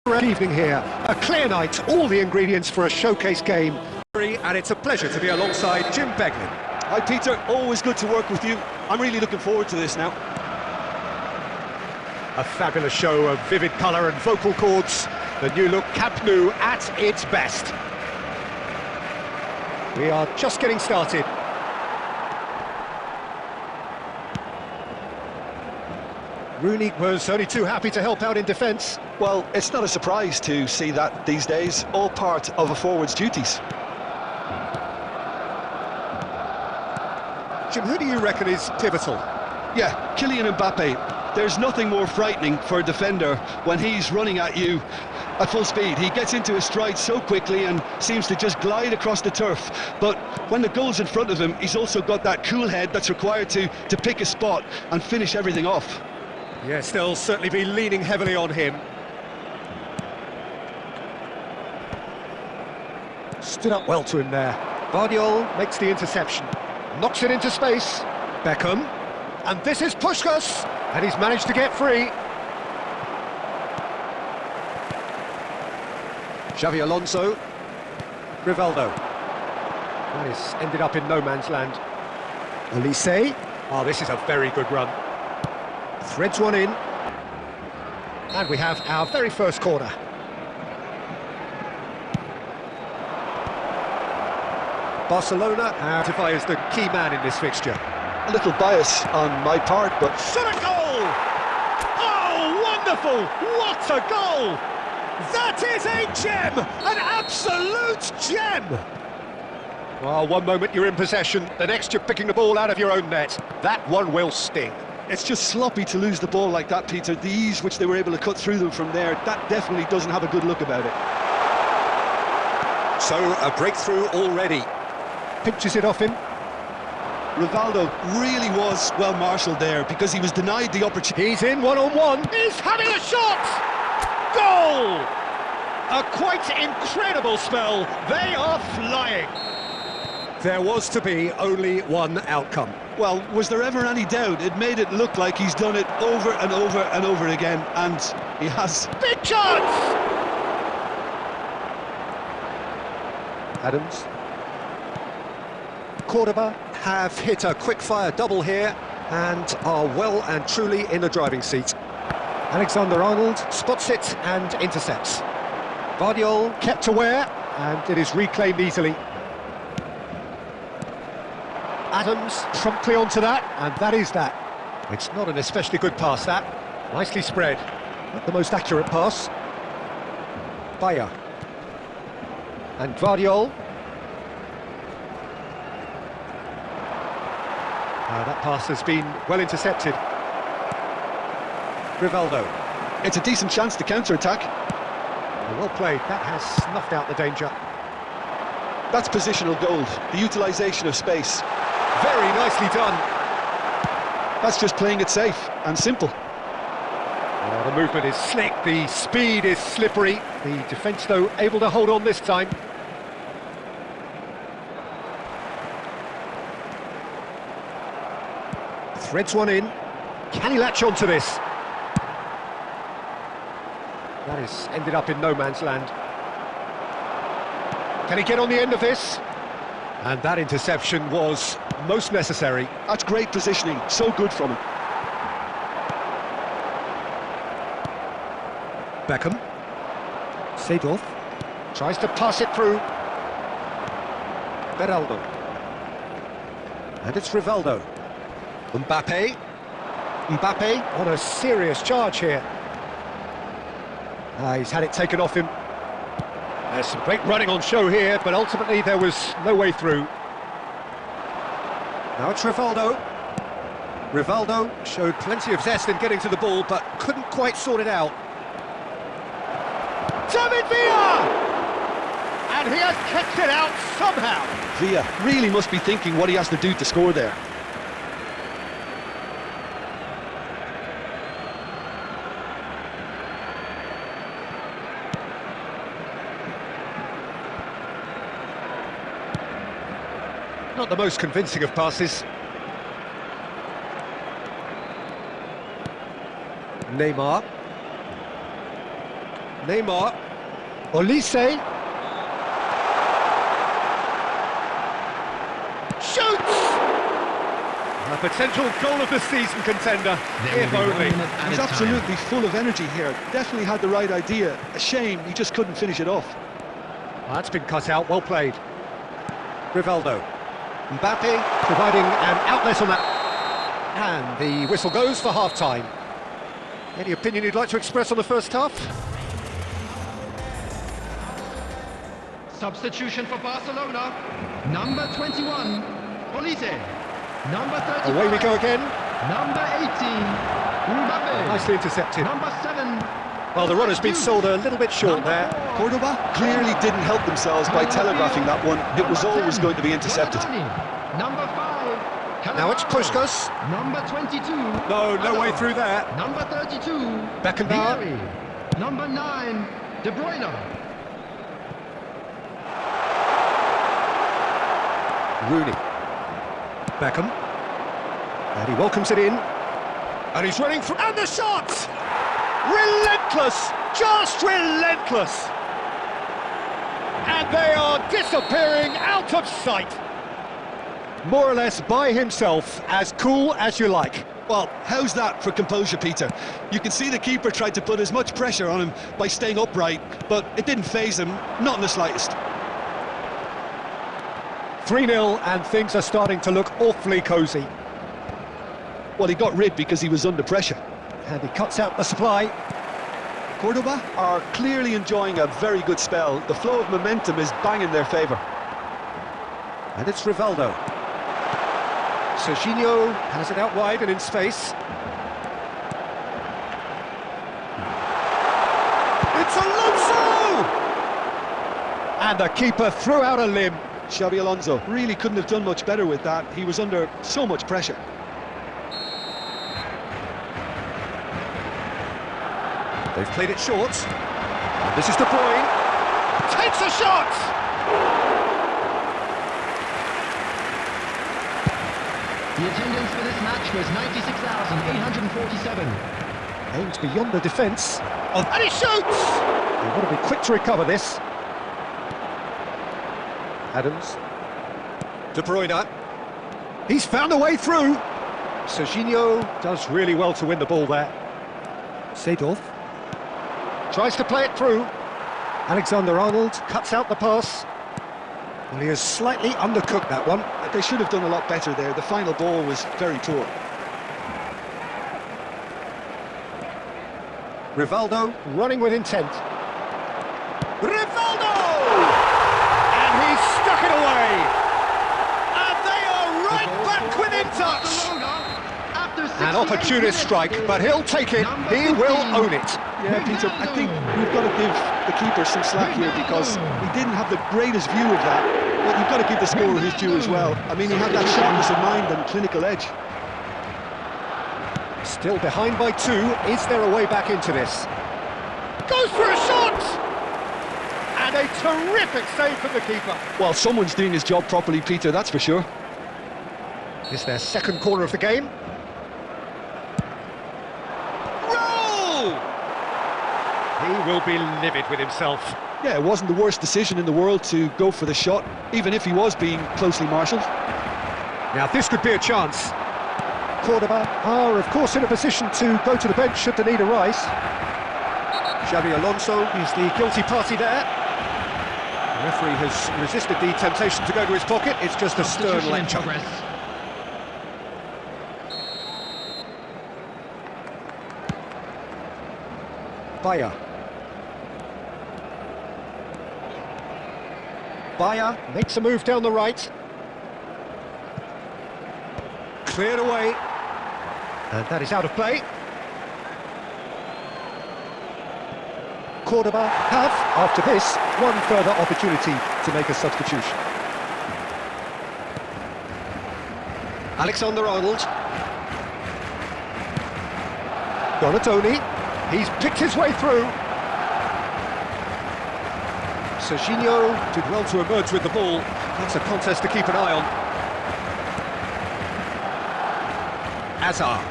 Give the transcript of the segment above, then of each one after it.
Great evening here, a clear night, all the ingredients for a showcase game. And it's a pleasure to be alongside Jim Beglin. Hi Peter, always good to work with you. I'm really looking forward to this now. A fabulous show of vivid colour and vocal cords. The new look Camp Nou at its best. We are just getting started. Rooney was only too happy to help out in defence. Well, it's not a surprise to see that these days, all part of a forward's duties. Jim, who do you reckon is pivotal? Yeah, Kylian Mbappe. There's nothing more frightening for a defender when he's running at you at full speed. He gets into his stride so quickly and seems to just glide across the turf. But when the goal's in front of him, he's also got that cool head that's required to pick a spot and finish everything off. Yes, they'll certainly be leaning heavily on him. Stood up well to him there. Guardiola makes the interception. Knocks it into space. Beckham. And this is Puskás. And he's managed to get free. Xabi Alonso. Rivaldo. That is ended up in no man's land. Olise. Oh, this is a very good run. Threads one in. And we have our very first corner. Barcelona identifies the key man in this fixture. A little bias on my part, but... Shot a goal! Oh, wonderful! What a goal! That is a gem! An absolute gem! Well, one moment you're in possession, the next you're picking the ball out of your own net. That one will sting. It's just sloppy to lose the ball like that, Peter. The ease which they were able to cut through them from there, that definitely doesn't have a good look about it. So, a breakthrough already. Pinches it off him. Rivaldo really was well marshalled there because he was denied the opportunity. He's in one-on-one. He's having a shot! Goal! A quite incredible spell. They are flying. There was to be only one outcome. Well, was there ever any doubt? It made it look like he's done it over and over and over again, and he has. Big chance! Adams. Cordoba have hit a quick-fire double here and are well and truly in the driving seat. Alexander-Arnold spots it and intercepts. Guardiola kept aware, and it is reclaimed easily. Adams promptly onto that, and that is that. It's not an especially good pass, that. Nicely spread. Not the most accurate pass. Bayer. And Guardiola. That pass has been well intercepted. Rivaldo. It's a decent chance to counter-attack. Well played, that has snuffed out the danger. That's positional gold, the utilisation of space. Very nicely done. That's just playing it safe and simple. Oh, the movement is slick, the speed is slippery. The defence, though, able to hold on this time. Threads one in. Can he latch onto this? That is ended up in no man's land. Can he get on the end of this? And that interception was most necessary. That's great positioning, so good from him. Beckham. Seedorf tries to pass it through. Beraldo. And it's Rivaldo. Mbappe. Mbappe on a serious charge here. He's had it taken off him. There's some great running on show here, but ultimately there was no way through. Now it's Rivaldo. Rivaldo showed plenty of zest in getting to the ball, but couldn't quite sort it out. David Villa! And he has kept it out somehow. Villa really must be thinking what he has to do to score there. Not the most convincing of passes. Neymar. Neymar. Olise. Shoots! A potential goal of the season contender, if only. He's absolutely full of energy here. Definitely had the right idea. A shame he just couldn't finish it off. That's been cut out, well played. Rivaldo. Mbappe providing an outlet on that. And the whistle goes for half-time. Any opinion you'd like to express on the first half? Substitution for Barcelona. Number 21, Olise. Number 35. Away we go again. Number 18, Mbappe. Nicely intercepted. Number 7. Well, the run has been sold a little bit short there. Cordoba clearly didn't help themselves by telegraphing that one. It was always going to be intercepted. Number 5. Now it's Puskas. Number 22. No way through there. Number 32. Beckenbauer. Vieri. Number 9, De Bruyne. Rooney. Beckham. And he welcomes it in. And he's running for... And the shot! Relentless! Just relentless! And they are disappearing out of sight. More or less by himself, as cool as you like. Well, how's that for composure, Peter? You can see the keeper tried to put as much pressure on him by staying upright, but it didn't faze him, not in the slightest. 3-0 and things are starting to look awfully cosy. Well, he got rid because he was under pressure. And he cuts out the supply. Cordoba are clearly enjoying a very good spell. The flow of momentum is bang in their favour. And it's Rivaldo. Serginho has it out wide and in space. It's Alonso! And the keeper threw out a limb. Xabi Alonso really couldn't have done much better with that. He was under so much pressure. They've played it short. And this is De Bruyne. Takes a shot! The attendance for this match was 96,847. Aims beyond the defence. Oh, and he shoots! They've got to be quick to recover this. Adams. De Bruyne. He's found a way through. Serginho does really well to win the ball there. Seedorf. Tries to play it through. Alexander-Arnold cuts out the pass. Well, he has slightly undercooked that one. They should have done a lot better there. The final ball was very poor. Rivaldo running with intent. Rivaldo! And he's stuck it away. And they are right back within touch. An opportunist strike, but he'll take it. He will own it. Yeah, Peter, I think we've got to give the keeper some slack here because he didn't have the greatest view of that. But you've got to give the scorer his due as well. I mean, he had that sharpness of mind and clinical edge. Still behind by 2. Is there a way back into this? Goes for a shot! And a terrific save from the keeper. Well, someone's doing his job properly, Peter, that's for sure. It's their second corner of the game. Roll! He will be livid with himself. Yeah, it wasn't the worst decision in the world to go for the shot, even if he was being closely marshalled. Now this could be a chance. Cordoba are of course in a position to go to the bench should the need arise. Xabi Alonso is the guilty party there. The referee has resisted the temptation to go to his pocket. It's just a stern lecture. Bayer. Bayer makes a move down the right. Cleared away. And that is out of play. Cordoba have, after this, one further opportunity to make a substitution. Alexander-Arnold. Donatoni. He's picked his way through. Serginho did well to emerge with the ball. That's a contest to keep an eye on. Hazard.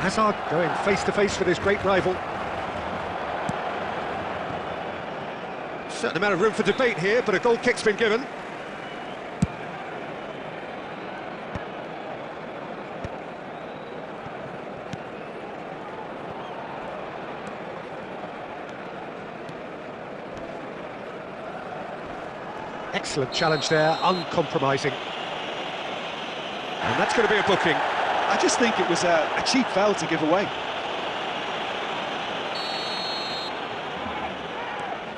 Hazard going face-to-face with his great rival. Certain amount of room for debate here, but a goal kick's been given. Excellent challenge there, uncompromising. And that's going to be a booking. I just think it was a cheap foul to give away.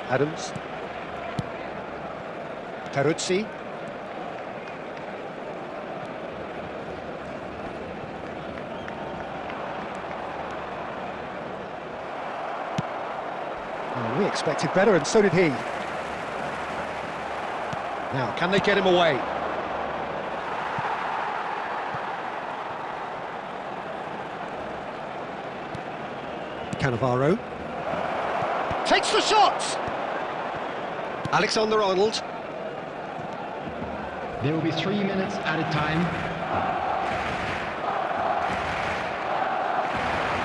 Adams. Peruzzi. Oh, we expected better, and so did he. Now, can they get him away? Cannavaro. Takes the shot! Alexander-Arnold. There will be 3 minutes added time.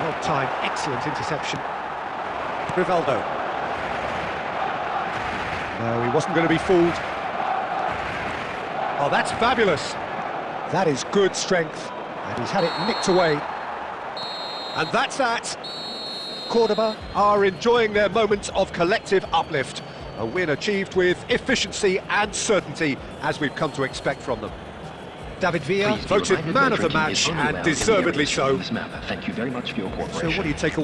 Well timed, excellent interception. Rivaldo. No, he wasn't going to be fooled. Oh, that's fabulous. That is good strength. And he's had it nicked away. And that's that. Cordoba Are enjoying their moment of collective uplift. A win achieved with efficiency and certainty, as we've come to expect from them. David Villa. Please be Voted reminded man that of the drinking match is only and allowed in the deservedly areas shown so. on this map. Thank you very much for your cooperation. So what do you take away?